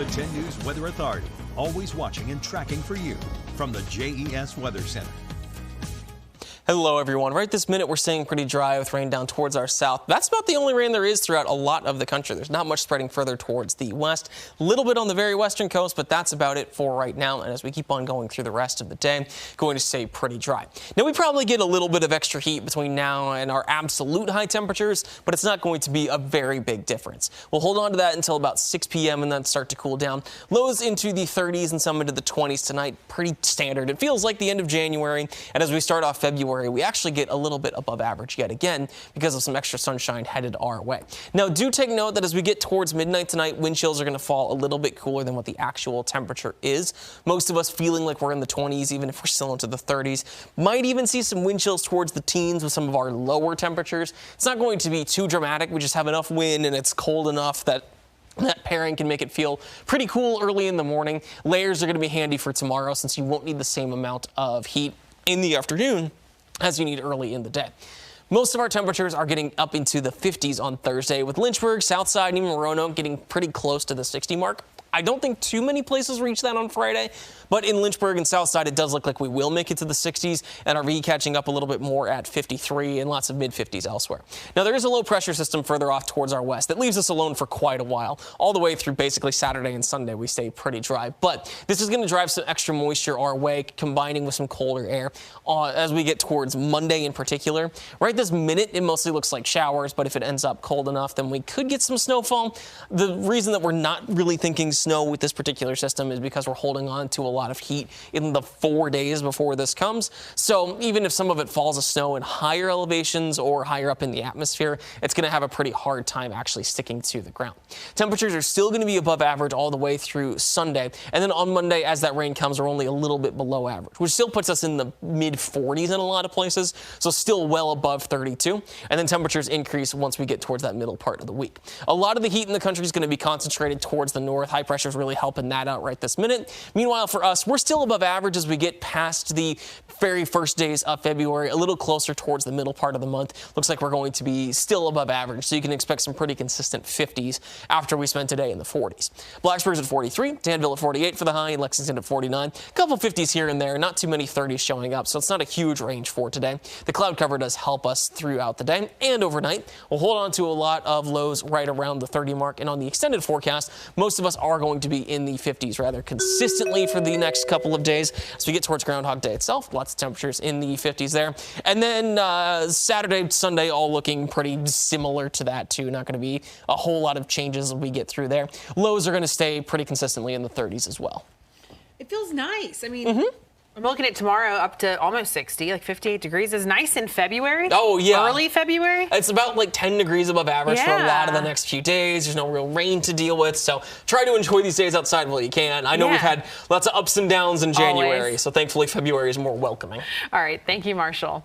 The 10 News Weather Authority, always watching and tracking for you from the JES Weather Center. Hello, everyone. Right this minute, we're staying pretty dry with rain down towards our south. That's about the only rain there is throughout a lot of the country. There's not much spreading further towards the west. A little bit on the very western coast, but that's about it for right now. And as we keep on going through the rest of the day, going to stay pretty dry. Now, we probably get a little bit of extra heat between now and our absolute high temperatures, but it's not going to be a very big difference. We'll hold on to that until about 6 p.m. and then start to cool down. Lows into the 30s and some into the 20s tonight. Pretty standard. It feels like the end of January. And as we start off February, we actually get a little bit above average yet again because of some extra sunshine headed our way. Now, do take note that as we get towards midnight tonight, wind chills are going to fall a little bit cooler than what the actual temperature is. Most of us feeling like we're in the 20s, even if we're still into the 30s. Might even see some wind chills towards the teens with some of our lower temperatures. It's not going to be too dramatic. We just have enough wind and it's cold enough that pairing can make it feel pretty cool early in the morning. Layers are going to be handy for tomorrow since you won't need the same amount of heat in the afternoon as you need early in the day. Most of our temperatures are getting up into the 50s on Thursday, with Lynchburg, Southside, and even Roanoke getting pretty close to the 60 mark. I don't think too many places reach that on Friday, but in Lynchburg and Southside, it does look like we will make it to the 60s, and RV catching up a little bit more at 53 and lots of mid-50s elsewhere. Now, there is a low pressure system further off towards our west that leaves us alone for quite a while. All the way through basically Saturday and Sunday, we stay pretty dry, but this is going to drive some extra moisture our way, combining with some colder air as we get towards Monday in particular. Right this minute, it mostly looks like showers, but if it ends up cold enough, then we could get some snowfall. The reason that we're not really thinking snow with this particular system is because we're holding on to a lot of heat in the 4 days before this comes. So even if some of it falls as snow in higher elevations or higher up in the atmosphere, it's going to have a pretty hard time actually sticking to the ground. Temperatures are still going to be above average all the way through Sunday. And then on Monday, as that rain comes, we're only a little bit below average, which still puts us in the mid 40s in a lot of places. So still well above 32. And then temperatures increase once we get towards that middle part of the week. A lot of the heat in the country is going to be concentrated towards the north. High pressure is really helping that out right this minute. Meanwhile, for us, we're still above average as we get past the very first days of February, a little closer towards the middle part of the month. Looks like we're going to be still above average, so you can expect some pretty consistent 50s after we spend today in the 40s. Blacksburg's at 43, Danville at 48 for the high, Lexington at 49. A couple 50s here and there, not too many 30s showing up, so it's not a huge range for today. The cloud cover does help us throughout the day and overnight. We'll hold on to a lot of lows right around the 30 mark, and on the extended forecast, most of us are going to be in the 50s rather consistently for the next couple of days as we get towards Groundhog Day itself. Lots of temperatures in the 50s there. And then Saturday, Sunday, all looking pretty similar to that too. Not going to be a whole lot of changes as we get through there. Lows are going to stay pretty consistently in the 30s as well. It feels nice. I mean, I'm looking at tomorrow up to almost 60, like 58 degrees. Is nice in February. Oh, yeah. Early February. It's about like 10 degrees above average for a lot of the next few days. There's no real rain to deal with, so try to enjoy these days outside while you can. I know we've had lots of ups and downs in January, so thankfully February is more welcoming. All right. Thank you, Marshall.